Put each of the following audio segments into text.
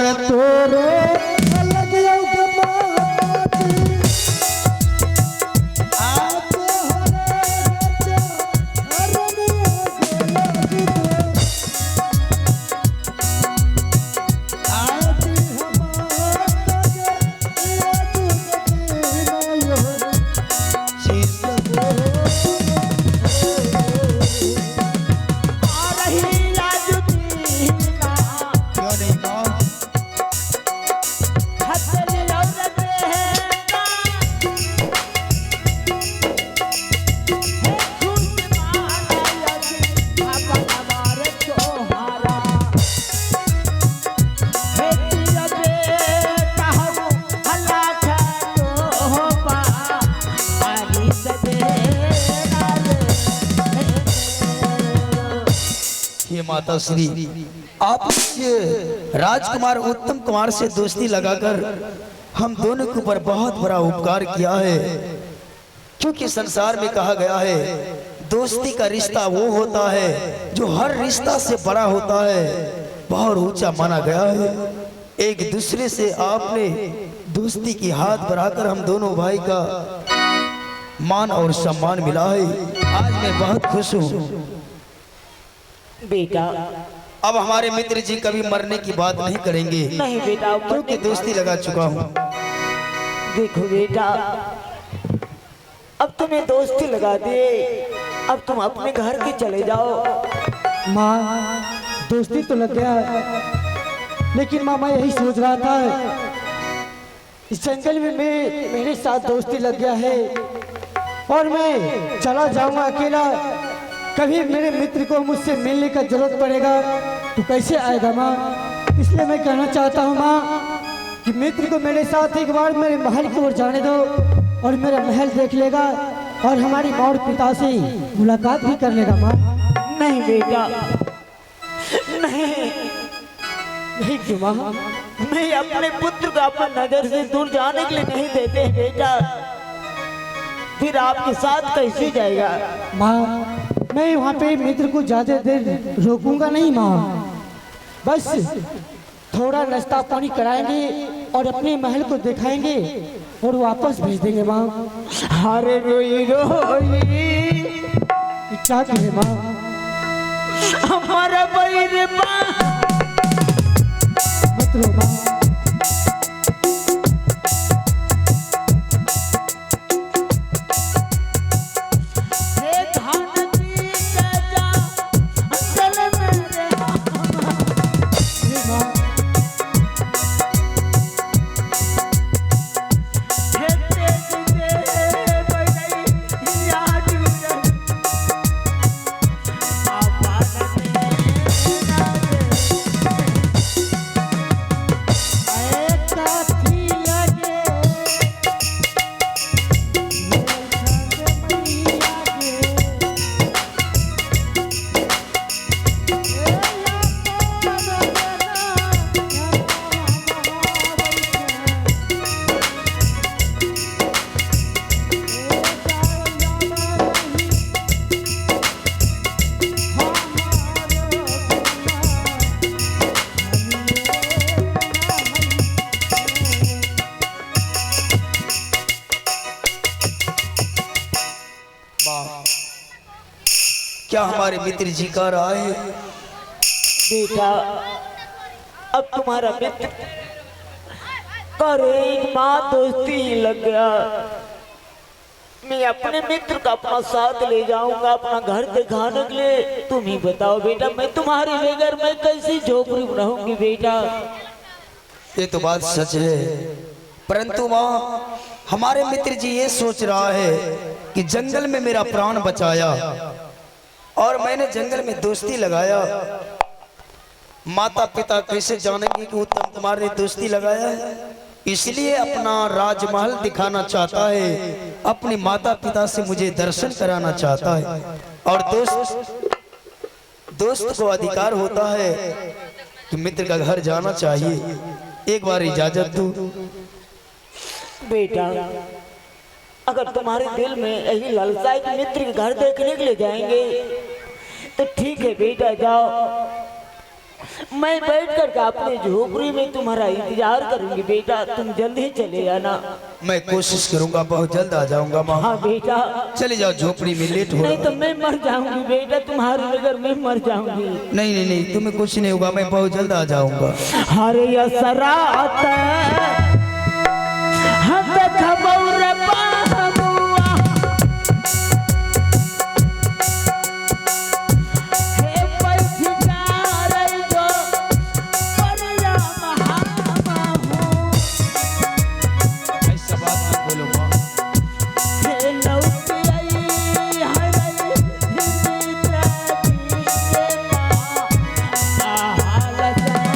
और तोरे अलग माता श्री, आप राजकुमार उत्तम कुमार से दोस्ती लगाकर हम दोनों के ऊपर बहुत बड़ा उपकार किया है, क्योंकि संसार में कहा गया है दोस्ती का रिश्ता वो होता है जो हर रिश्ता से बड़ा होता है, बहुत ऊंचा माना गया है। एक दूसरे से आपने दोस्ती की हाथ बढ़ाकर हम दोनों भाई का मान और सम्मान मिला है। आज मैं बहुत खुश हूँ बेटा। अब हमारे मित्र जी कभी मरने की बात नहीं करेंगे। नहीं बेटा, क्योंकि दोस्ती लगा चुका हूँ। देखो बेटा, अब तुम्हें दोस्ती लगा दिए, अब तुम अपने घर के चले जाओ। माँ दोस्ती तो लग गया, लेकिन माँ मैं यही सोच रहा था इस जंगल में मेरे साथ दोस्ती लग गया है और मैं चला जाऊंगा अकेला। कभी मेरे मित्र को मुझसे मिलने का जरूरत पड़ेगा तो कैसे आएगा माँ? इसलिए मैं कहना चाहता हूँ माँ कि मित्र को मेरे साथ एक बार मेरे महल की ओर जाने दो और मेरा महल देख लेगा और हमारी माँ और पिता से मुलाकात भी कर लेगा माँ। नहीं बेटा, नहीं नहीं क्यों माँ? मैं अपने पुत्र को अपनी नजर से दूर जाने के लिए नहीं देते बेटा, फिर आपके साथ कैसे जाएगा? माँ मैं वहाँ पे मित्र को ज्यादा देर रोकूंगा नहीं माँ, बस थोड़ा नाश्ता पानी कराएंगे और अपने महल को दिखाएंगे और वापस भेज देंगे माँ। अरे रोई रोई क्या कहे माँ? हमारा बैर मत रो माँ। क्या हमारे मित्र जी का रहा है? बेटा, अब तुम्हारा मित्र कर एक माँ दोस्ती ही लग गया। मैं अपने मित्र का अपना साथ ले जाऊंगा अपना घर दिखाने के लिए। तुम ही बताओ बेटा, मैं तुम्हारे बगैर मैं कैसी झोपड़ी में रहूंगी बेटा? ये तो बात सच है, परंतु माँ हमारे मित्र जी ये सोच रहा है कि जंगल में मेरा प्राण बचाया और मैंने जंगल में दोस्ती लगाया, माता पिता कैसे जानेंगे कि उत्तम कुमार ने दोस्ती लगाया है? इसलिए अपना राजमहल दिखाना चाहता है, अपनी माता पिता से मुझे दर्शन कराना चाहता है। और दोस्त को अधिकार होता है कि मित्र का घर जाना चाहिए। एक बार इजाजत दो बेटा। अगर तुम्हारे दिल में यही लालसा है कि मित्र के घर देखने के लिए जाएंगे तो ठीक है बेटा, जाओ। मैं बैठ कर अपने झोपड़ी में तुम्हारा इंतजार करूंगी बेटा, तुम जल्दी चले आना। मैं कोशिश करूंगा, बहुत जल्द आ जाऊंगा माँ। हाँ बेटा, चले जाओ, झोपड़ी में लेट हो नहीं रहा तो है। मैं मर जाऊंगी बेटा, तुम्हारे नगर में मर जाऊंगी। नहीं नहीं नहीं, तुम्हें कुछ नहीं होगा, मैं बहुत जल्द आ जाऊंगा। हरे असरात हत खबौर पाहुआ, हे पैठिकार जो परिया महाबाहु, ऐसा बात मत बोलो माँ। हे लौटियाई हरई हिमित्रा के माँ आहाल जाने।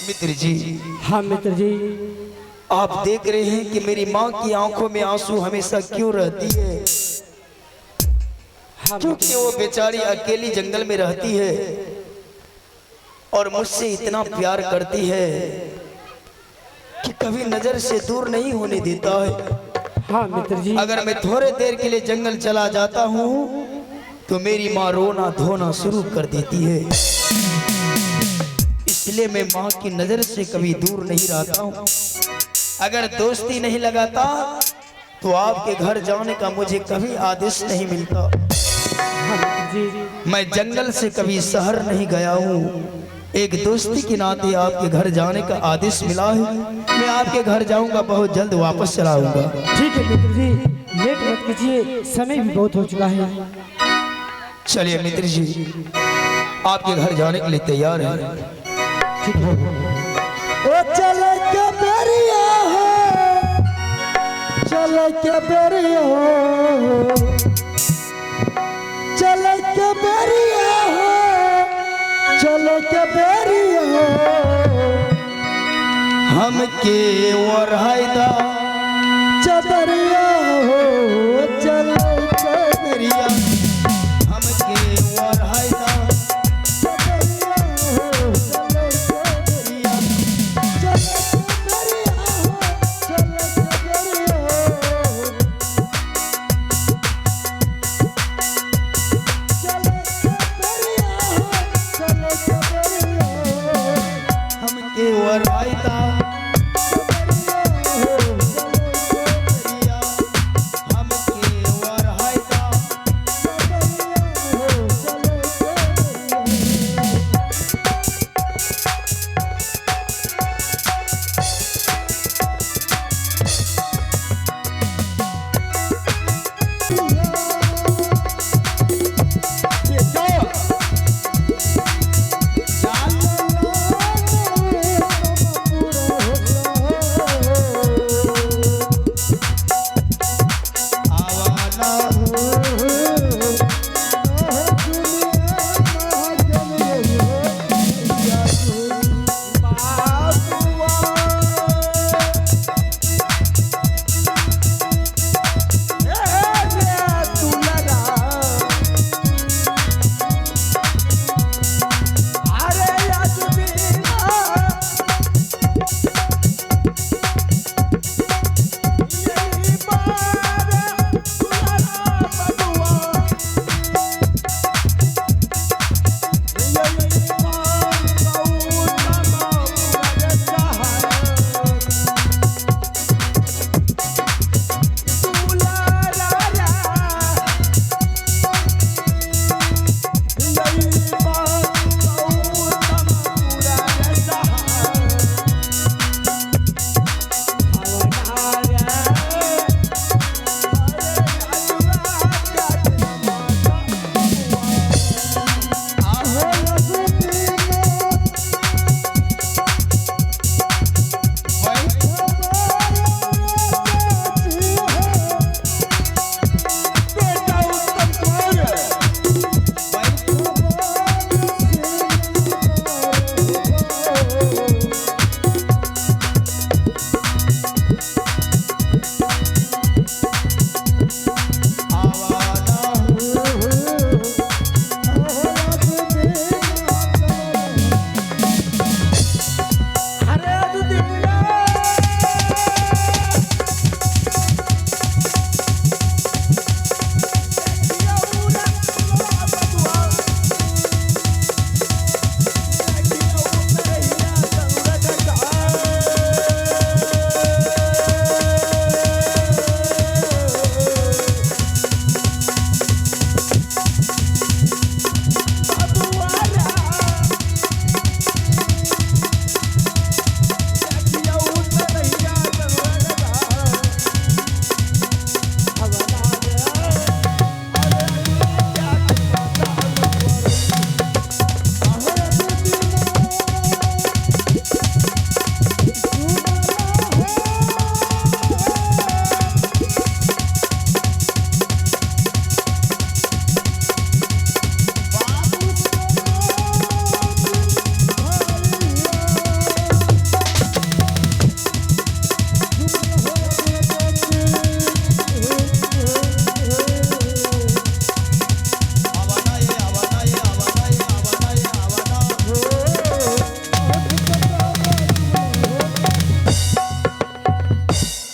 मित्र जी, हाँ मित्र जी, आप देख रहे हैं कि मेरी माँ की आंखों में आंसू हमेशा क्यों रहती है? हाँ क्योंकि वो बेचारी अकेली जंगल में रहती है और मुझसे इतना प्यार करती है कि कभी नजर से दूर नहीं होने देता है। हाँ मित्र जी, अगर मैं थोड़े देर के लिए जंगल चला जाता हूँ तो मेरी माँ रोना धोना शुरू कर देती है। इसलिए मैं माँ की नजर से कभी दूर नहीं रहता हूँ। अगर दोस्ती नहीं लगाता तो आपके घर जाने का मुझे कभी आदेश नहीं मिलता। हाँ मित्र जी, मैं जंगल से कभी शहर नहीं गया हूँ, एक दोस्ती के नाते आपके घर जाने का आदेश मिला है। मैं आपके घर जाऊंगा, बहुत जल्द वापस चला आऊंगा। ठीक है मित्र जी, लेट मत कीजिए, समय भी बहुत हो चुका है। चलिए मित्र जी, आपके घर जाने के लिए तैयार है। ठीक है। ओ चले के बेरिया हो, चले के बेरिया हो, चले के बेरिया हो, चले के बेरिया हो, हमके वरहायदा चदरिया हो, चले के बेरिया, हमके वरहायदा चदरिया हो, चले के बेरिया, चले के बेरिया हो, चले के बेरिया हो, चले के बेरिया हो, चले के बेरिया हो, हमके वरहायदा बेरिया, हमके वरहायदा।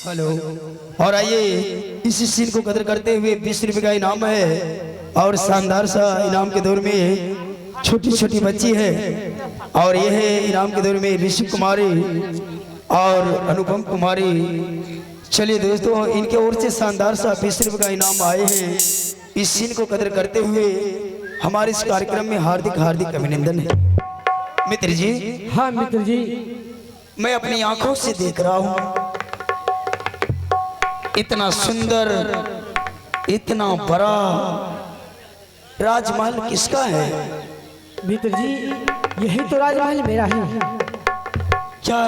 हेलो। और आइए इस सीन को कदर करते हुए 20 रुपए का इनाम है और शानदार सा इनाम के दौर में छोटी छोटी बच्ची है और यह है इनाम के दौर में ऋषि कुमारी और अनुपम कुमारी। चलिए दोस्तों, इनके ओर से शानदार सा 20 रुपए का इनाम आए हैं। इस सीन को कदर करते हुए हमारे इस कार्यक्रम में हार्दिक हार्दिक अभिनंदन है। मित्र जी, हाँ मित्र जी, मैं अपनी आंखों से देख रहा हूँ इतना सुंदर, इतना बड़ा राजमहल किसका है? मित्र जी यही तो राजमहल मेरा है। क्या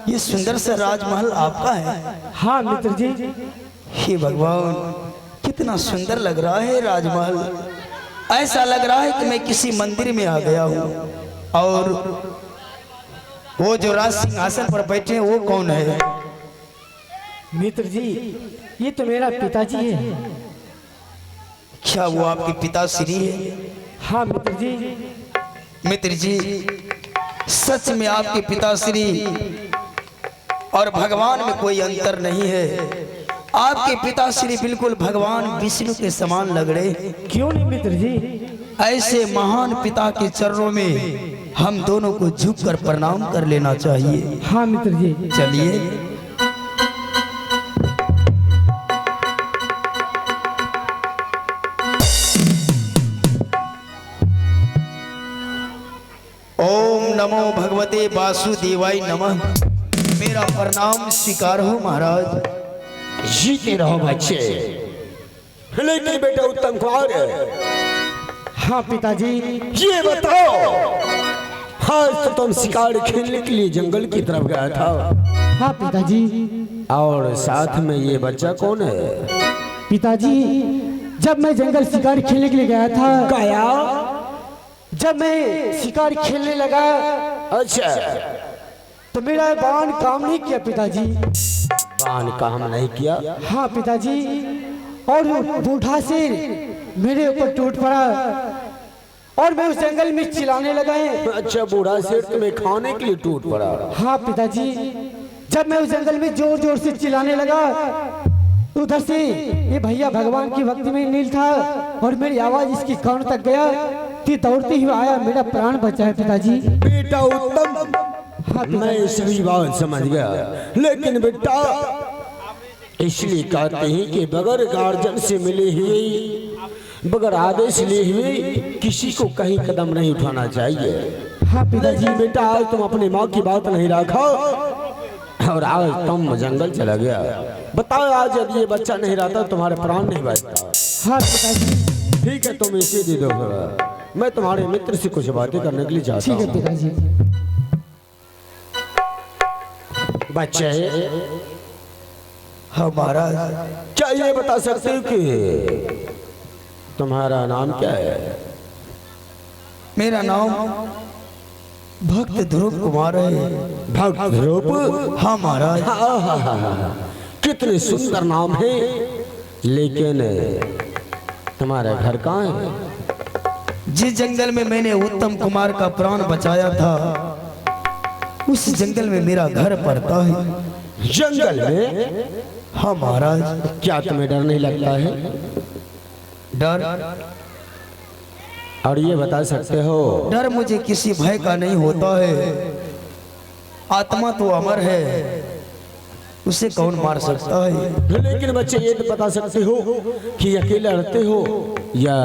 ये सुंदर सा राजमहल आपका है? हाँ मित्र जी। हे भगवान, कितना सुंदर लग रहा है राजमहल। ऐसा लग रहा है कि मैं किसी मंदिर में आ गया हूँ। और वो जो राज सिंहासन पर बैठे हैं वो कौन है? मित्र जी ये तो मेरा पिताजी है। क्या वो आपके पिताश्री है? हाँ मित्र जी। मित्र जी, सच में आपके पिताश्री और भगवान में कोई अंतर नहीं है। आपके पिताश्री बिल्कुल भगवान विष्णु के समान लग रहे। क्यों नहीं मित्र जी? ऐसे महान पिता के चरणों में हम दोनों को झुककर प्रणाम कर लेना चाहिए। हाँ मित्र जी। चलिए। ओम नमो भगवते वासुदेवाय नमः। मेरा प्रणाम स्वीकार हो महाराज। जीते रहो बच्चे। लेकिन बेटा उत्तम कुमार, हाँ पिताजी। ये बताओ, आज तो तुम शिकार खेलने के लिए जंगल की तरफ गया था। हाँ पिताजी। और साथ में ये बच्चा कौन है? पिताजी जब मैं जंगल शिकार खेलने के लिए गया था, काया? जब मैं शिकार खेलने लगा अच्छा, तो मेरा बाण काम नहीं किया पिताजी। बाण काम नहीं किया? हाँ पिताजी। और वो बूढ़ा शेर मेरे ऊपर टूट पड़ा और मैं उस जंगल में चिल्लाने लगा है। अच्छा, बूढ़ा शेर तुम्हें खाने के लिए टूट पड़ा? हाँ पिताजी। जब मैं उस जंगल में जोर जोर से चिल्लाने लगा, उधर से ये भैया भगवान की भक्ति में नील था और मेरी आवाज इसकी कान तक गया। कि दौड़ते हुए आया, मेरा प्राण बचा है पिताजी। बेटा उत्तम, हाँ मैं सभी बात समझ गया, लेकिन बेटा इसलिए कहते हैं कि बगैर गार्जियन से मिले हुए, बगैर आदेश लिए हुए किसी को कहीं कदम नहीं उठाना चाहिए। हाँ पिताजी। लेकिन बेटा आज तुम अपनी माँ की बात नहीं रखा और आज तुम जंगल चला गया। बताओ, आज यदि ये बच्चा नहीं रहता तुम्हारे प्राण नहीं बचता। हाँ पिताजी। ठीक है, तुम इसे दे दो। मैं तुम्हारे मित्र से कुछ बातें करने के लिए चाहता ठीक है हूँ। पिताजी। बच्चे, हाँ महाराज। क्या ये बता सकते हो कि तुम्हारा नाम क्या है? मेरा नाम भक्त ध्रुव कुमार है। भक्त ध्रुव? हाँ महाराज। कितने सुंदर नाम है, लेकिन तुम्हारा घर कहाँ है? जिस जंगल में मैंने उत्तम कुमार का प्राण बचाया था, उस जंगल में मेरा घर पड़ता है। जंगल में? हाँ महाराज। क्या तुम्हें डर नहीं लगता है? डर? और ये बता सकते हो? डर मुझे किसी भय का नहीं होता है। आत्मा तो अमर है, उसे कौन मार सकता है। लेकिन बच्चे ये तो बता सकते हो कि अकेले रहते हो या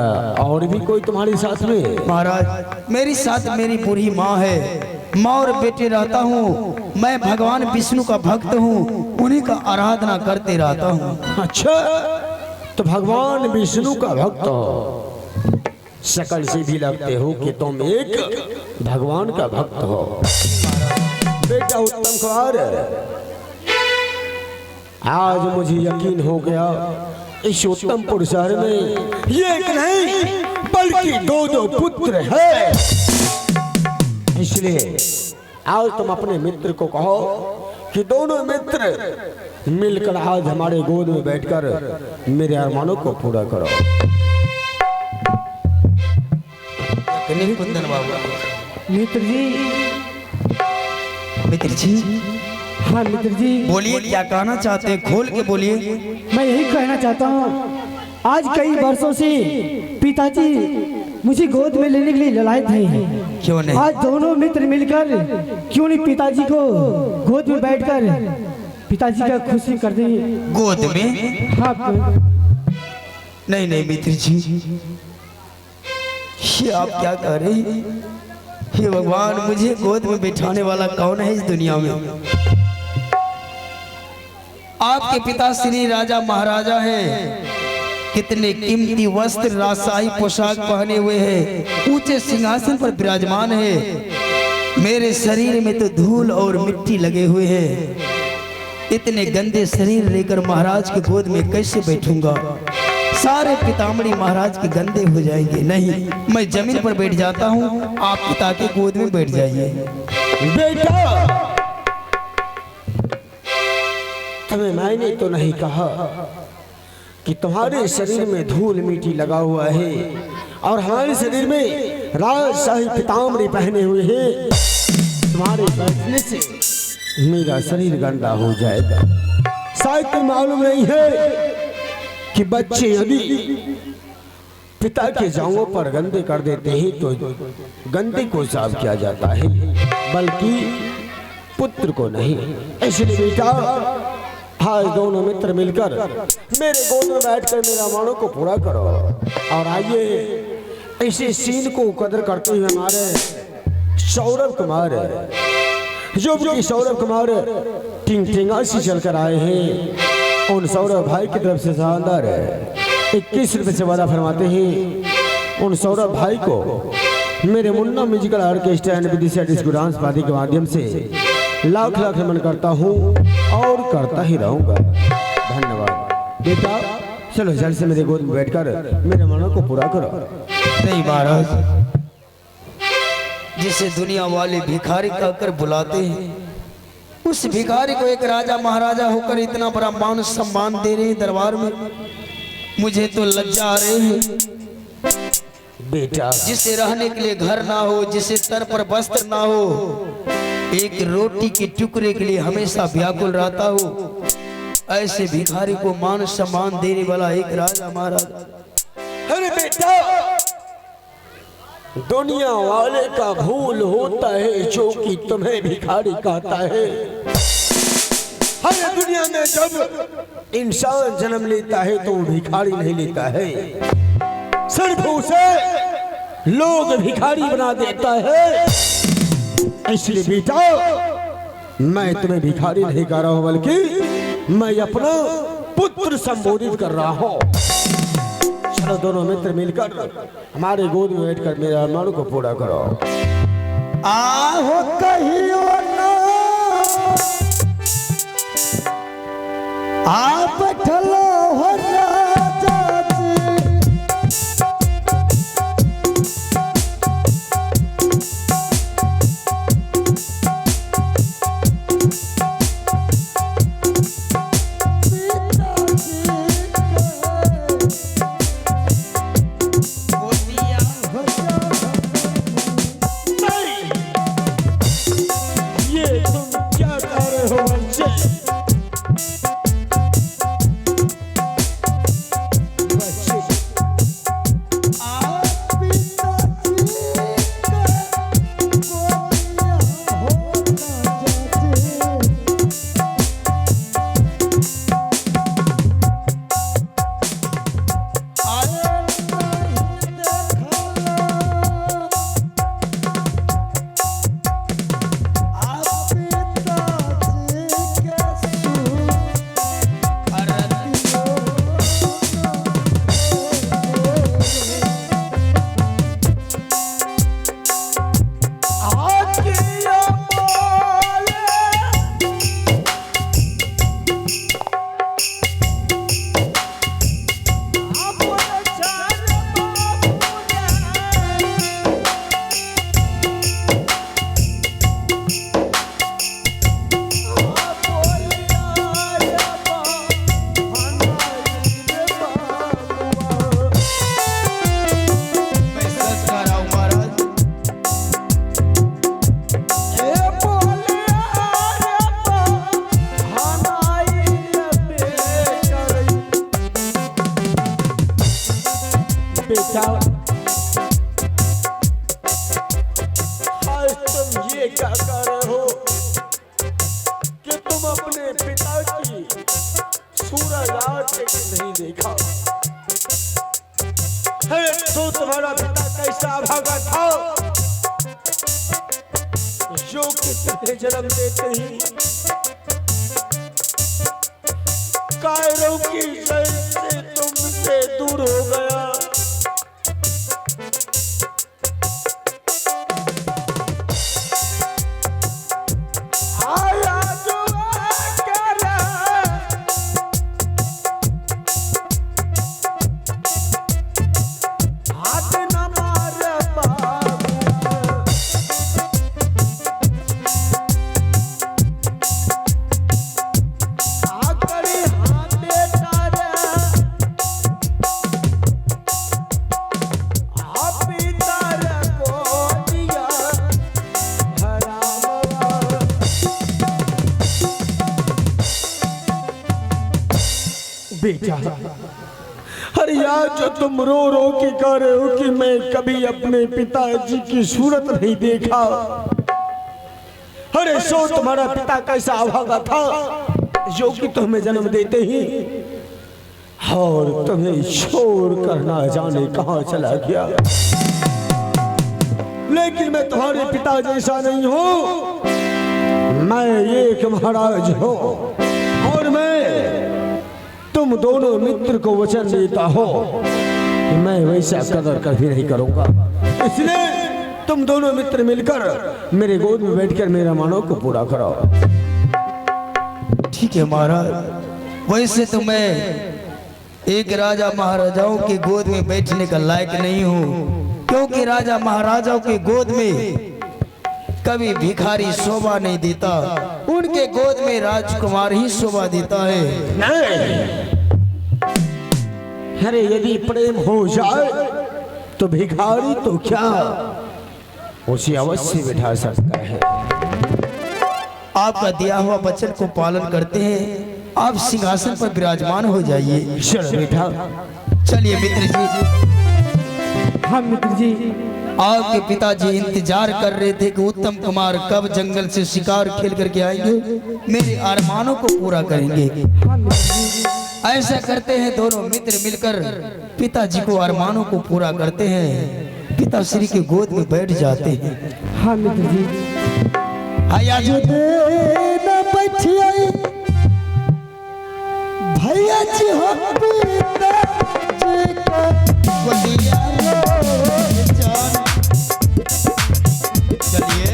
और भी कोई तुम्हारे साथ में? महाराज, मेरी साथ मेरी बूढ़ी माँ है। माँ और बेटे रहता हूँ। मैं भगवान विष्णु का भक्त हूँ, उन्हीं का आराधना करते रहता हूँ। अच्छा, तो भगवान विष्णु का भक्त हो। शकल से भी लगते हो कि तुम एक भगवान का भक्त हो। बेटा उत्तम कुमार, आज मुझे यकीन हो गया इस उत्तमपुर शहर में एक नहीं बल्कि दो पुत्र है। इसलिए आज तुम अपने मित्र को कहो कि दोनों मित्र मिलकर आज हमारे गोद में बैठकर मेरे अरमानों को पूरा करो। कुंदन बाबू। मित्र जी। मित्र जी, हाँ मित्र जी, बोलिए क्या कहना चाहते हैं, खोल के बोलिए। मैं यही कहना चाहता हूँ, आज कई वर्षों से पिताजी मुझे गोद में लेने के लिए ललायत हैं। क्यों नहीं? आज दोनों मित्र मिलकर क्यों नहीं पिताजी को गोद में बैठकर पिताजी का खुशी कर दें। गोद में? हाँ नहीं नहीं मित्र जी, ये आप क्या कह रहे हैं? हे भगवान, मुझे गोद में बैठाने वाला कौन है इस दुनिया में? आपके पिता श्री राजा महाराजा हैं, कितने कीमती वस्त्र राजशाही पोशाक पहने हुए हैं, ऊंचे सिंहासन पर विराजमान है। मेरे शरीर में तो धूल और मिट्टी लगे हुए हैं। इतने गंदे शरीर लेकर महाराज के गोद में कैसे बैठूंगा? सारे पितामड़ी महाराज के गंदे हो जाएंगे। नहीं, मैं जमीन पर बैठ जाता हूँ, आप पिता के गोद में बैठ जाइए। बेटा, तुम्हें मैंने तो नहीं कहा कि तुम्हारे शरीर में धूल मिट्टी लगा हुआ है और हमारे शरीर में राजशाही पीताम्बरी पहने हुए हैं। तुम्हारे बैठने से मेरा शरीर गंदा हो जाएगा। शायद तुम्हें मालूम नहीं है कि बच्चे यदि पिता के जांघों पर गंदे कर देते हैं तो गंदे को साफ किया जाता है, बल्कि पुत्र को नहीं। इसलिए बेटा, आज दोनों मित्र मिलकर मेरे गोद में बैठकर मेरा मानों को पूरा करो। और आइए, इसी सीन को कदर करते हुए हमारे सौरभ कुमार, जो भी सौरभ कुमार टिंगटिंगा से चलकर आए हैं, उन सौरभ भाई की तरफ से शानदार 21 रुपए से वादा फरमाते हैं। उन सौरभ भाई को मेरे Munna musical orchestra and Vidisha disco dance party के माध्यम से लाख लाख नमन करता हूँ और करता ही रहूँगा। धन्यवाद बेटा, चलो जल्द से मेरे गोद में बैठकर मेरे मनों को पूरा करो। नहीं महाराज, जिसे दुनिया वाले भिखारी कहकर बुलाते हैं, उस भिखारी को एक राजा महाराजा होकर इतना बड़ा मान सम्मान दे रहे हैं दरबार में, मुझे तो लज्जा आ रही है। बेटा, जिसे रहने के लिए घर ना हो, जिसे सर पर वस्त्र ना हो, एक रोटी के टुकड़े के लिए हमेशा व्याकुल रहता हो, ऐसे भिखारी को मान सम्मान देने वाला एक राजा महाराजा। अरे बेटा, दुनिया वाले का भूल होता है जो कि तुम्हें भिखारी कहता है। हर दुनिया में जब इंसान जन्म लेता है तो वो भिखारी नहीं लेता है, सिर्फ उसे लोग भिखारी बना देता है। इसलिए बेटा, मैं तुम्हें भिखारी नहीं कह रहा हूं, बल्कि मैं अपना पुत्र संबोधित कर रहा हूं। चलो दोनों मित्र मिलकर हमारे गोद में बैठकर मेरे अरमानों को पूरा करो। आहो कहियो ना आप बैठलो हो राजा जी, अपने पिता की सूरज आज तक नहीं देखा है। तो तुम्हारा पिता कैसा भागा था जो कि तुम्हें जन्म देते ही कायरों की जड़ से तुमसे दूर हो गया। आया जो आकर हाथ न मार बाबू बेटा। अरे यार जो तुम रो रो के कह रहे हो कि मैं कभी अपने पिताजी की सूरत नहीं देखा, अरे सो तुम्हारा पिता कैसा अभागा था जो कि तुम्हें जन्म देते ही और तुम्हें छोड़ कर ना जाने कहां चला गया। लेकिन मैं तुम्हारे पिता जैसा नहीं हूं, मैं एक महाराज हूं और मैं तुम दोनों मित्र को वचन देता हो कि मैं वैसा कदर कभी नहीं करूंगा। इसलिए तुम दोनों मित्र मिलकर मेरे गोद में बैठकर मेरा मानो को पूरा करो। ठीक है महाराज, वैसे तो मैं एक राजा महाराजाओं की गोद में बैठने का लायक नहीं हूँ, क्योंकि राजा महाराजाओं की गोद में कभी भिखारी शोभा नहीं देता, उनके गोद में राजकुमार ही शोभा देता है। नहीं, अरे यदि प्रेम हो जाए तो भिखारी तो क्या उसे अवश्य बिठा सकता है। आपका दिया हुआ वचन को पालन करते हैं, आप सिंहासन पर विराजमान हो जाइए। चल बेटा, चलिए मित्र जी। हाँ मित्र जी, आपके पिताजी इंतजार कर रहे थे कि उत्तम कुमार कब जंगल से शिकार खेल करके आएंगे, मेरे अरमानों को पूरा करेंगे। हाँ मित्र जी। ऐसा करते हैं, दोनों मित्र मिलकर पिताजी को अरमानों को पूरा करते हैं, पिताश्री के गोद में बैठ जाते हैं। हाँ मित्र जी। आया जो भैया जी हो पिताजी को दिया जान। चलिए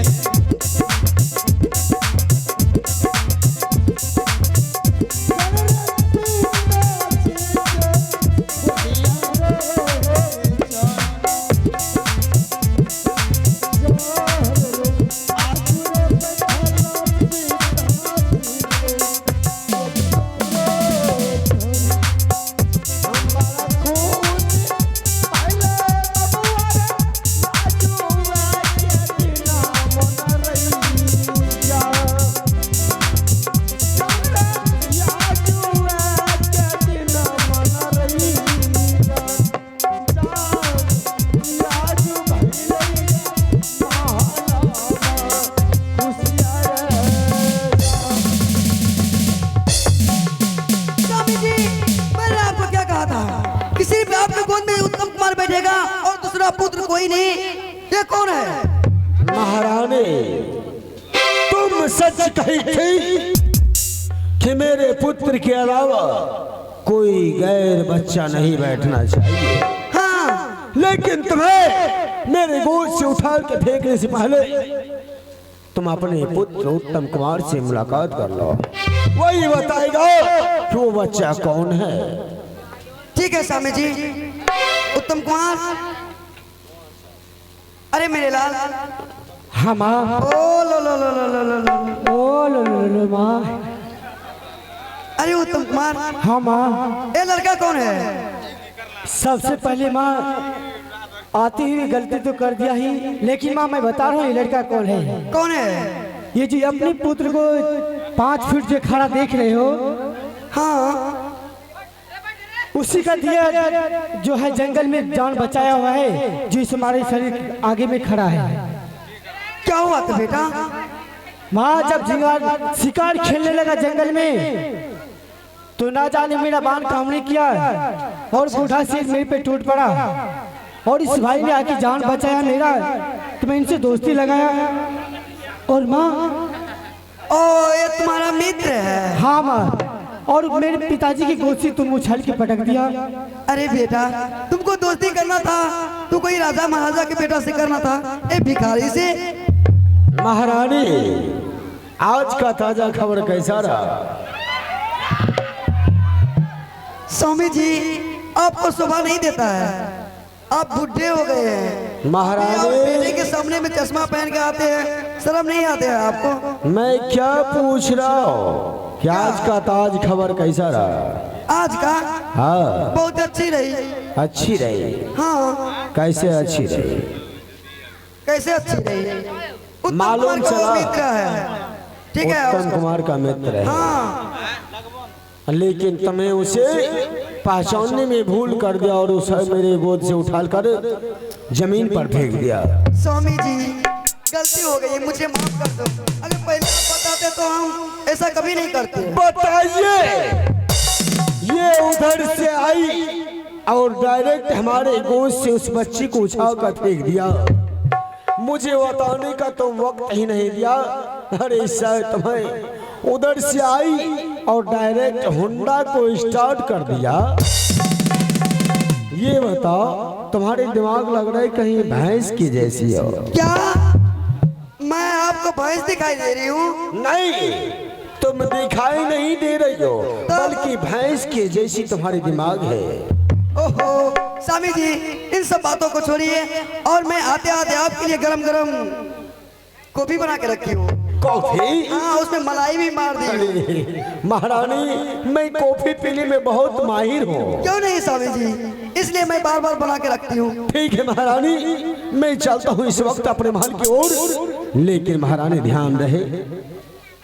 और दूसरा पुत्र कोई नहीं, ये कौन है? महारानी, तुम सच कही थी कि मेरे पुत्र के अलावा कोई गैर बच्चा नहीं बैठना चाहिए। हाँ, लेकिन तुम्हें मेरे गोद से उठा के फेंकने से पहले तुम अपने पुत्र उत्तम कुमार से मुलाकात कर लो, वही बताएगा कि वो बच्चा कौन है। ठीक है स्वामी जी। उत्तम कुमार, अरे मेरे लाल। हाँ माँ। ओ लो लो लो लो लो लो लो। ओ लो लो लो माँ। अरे उत्तम कुमार। हाँ माँ। ये लड़का कौन है? सबसे पहले माँ आती हुई गलती तो कर दिया ही, लेकिन माँ मैं बता रहा हूँ ये लड़का कौन है। कौन है? ये जो अपने पुत्र को 5 फीट जो खड़ा देख रहे हो, हाँ, उसी का दिया जो है जंगल में जान बचाया हुआ है, जो इस हमारे शरीर आगे में खड़ा है। क्या हुआ था बेटा? माँ जब झिंगार शिकार खेलने लगा जंगल में तो ना जाने मेरा बाण काम नहीं किया और बूढ़ा सिर मेरे पे टूट पड़ा और इस भाई ने आके जान बचाया मेरा, तो मैं इनसे दोस्ती लगाया। और माँ ओ ये तुम्हारा मित्र है? हाँ माँ, और मेरे पिताजी की गोद से तुम उछाल के पटक दिया। अरे बेटा तुमको दोस्ती करना था तो कोई राजा महाराजा के बेटा से करना था, ए भिखारी से। महारानी आज का ताजा खबर कैसा रहा? स्वामी जी आपको शोभा नहीं देता है, आप बुढ़े हो गए हैं। महारानी आप बेटे के सामने में चश्मा पहन के आते हैं, शर्म नहीं आते हैं आपको? मैं क्या पूछ रहा हूँ कि आज का ताज खबर कैसा रहा? आज का हाँ बहुत अच्छी रही। अच्छी रही? हाँ कैसे अच्छी रही? कैसे अच्छी रही? उत्तम मालूम कुमार का वो चला। मित्र है, ठीक है? उत्तम कुमार का मित्र है, हाँ लेकिन तुम्हें उसे पहचानने में भूल कर दिया और उसे मेरे गोद से उठाकर जमीन पर फेंक दिया। स्वामी जी गलती हो गई, मुझे माफ कर दो। अगर पहले आप बताते तो हम ऐसा कभी नहीं करते। बताइए, ये उधर से आई और डायरेक्ट हमारे गोद से उस बच्ची को उछाल कर फेंक दिया। मुझे बताने का तो वक्त ही नहीं दिया। अरे शायद तुम्हें उधर से आई और डायरेक्ट होंडा को स्टार्ट कर दिया। ये बताओ तुम्हारे दिमाग लग रहा है कहीं भैंस की जैसी हो? क्या मैं आपको भैंस दिखाई दे रही हूँ? नहीं, तुम दिखाई नहीं दे रही हो, बल्कि भैंस के जैसी तुम्हारी दिमाग है। ओहो स्वामी जी इन सब बातों को छोड़िए और मैं आते आते आपके लिए गरम गरम कॉफी बना के रखी हूँ। कॉफी? हाँ उसमें मलाई भी मार दी। महारानी मैं कॉफी पीने में बहुत माहिर हूँ। क्यों नहीं स्वामी जी, इसलिए मैं बार बार बना के रखती हूँ। ठीक है महारानी, मैं चलता हूँ इस वक्त अपने महल की ओर, लेकिन महारानी ध्यान रहे।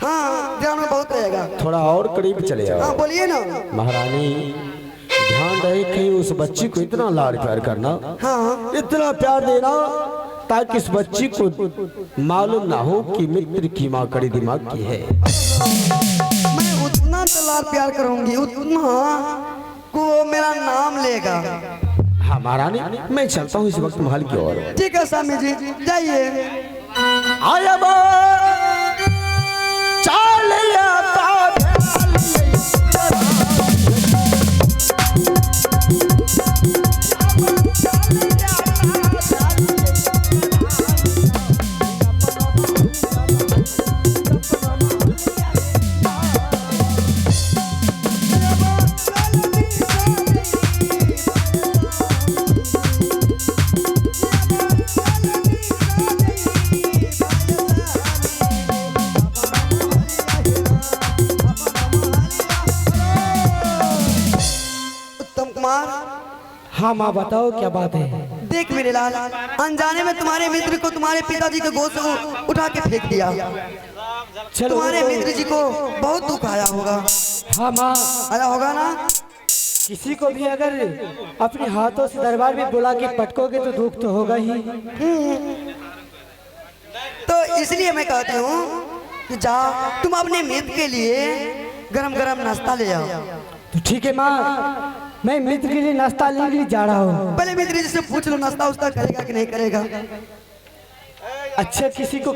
हाँ ध्यान में बहुत रहेगा। थोड़ा और करीब चले आओ। हाँ बोलिए ना। महारानी ध्यान रहे कहीं उस बच्ची को इतना लाड प्यार करना, हाँ इतना प्यार देना ताकि इस बच्ची को मालूम ना हो कि मित्र की माँ कड़ी दिमाग की है। मैं उतना तो लाड प्यार करूंगी उतना को वो मेरा नाम लेगा। हाँ महारानी मैं चलता हूँ इस वक्त महल की ओर। ठीक है स्वामी जी जाइए। आया बा चाल आता हाँ माँ बताओ क्या बात है? देख मेरे लाल, अनजाने में तुम्हारे मित्र को तुम्हारे पिताजी के गोद से उठा के फेंक दिया। चलो तुम्हारे मित्र जी को बहुत दुख आया होगा। हाँ माँ, आया होगा ना? किसी को भी अगर अपने हाथों से दरबार में बुला के पटकोगे तो दुख तो होगा ही। तो इसलिए मैं कहती हूँ कि जाओ तुम अपने मित्र के लिए गरम गरम नाश्ता ले आओ। तो ठीक है माँ, मैं मित्र के लिए नाश्ता लेने के लिए जा रहा हूँ। पहले मित्र जी से पूछ लो नाश्ता उस्ता करेगा कि नहीं करेगा। अच्छा किसी को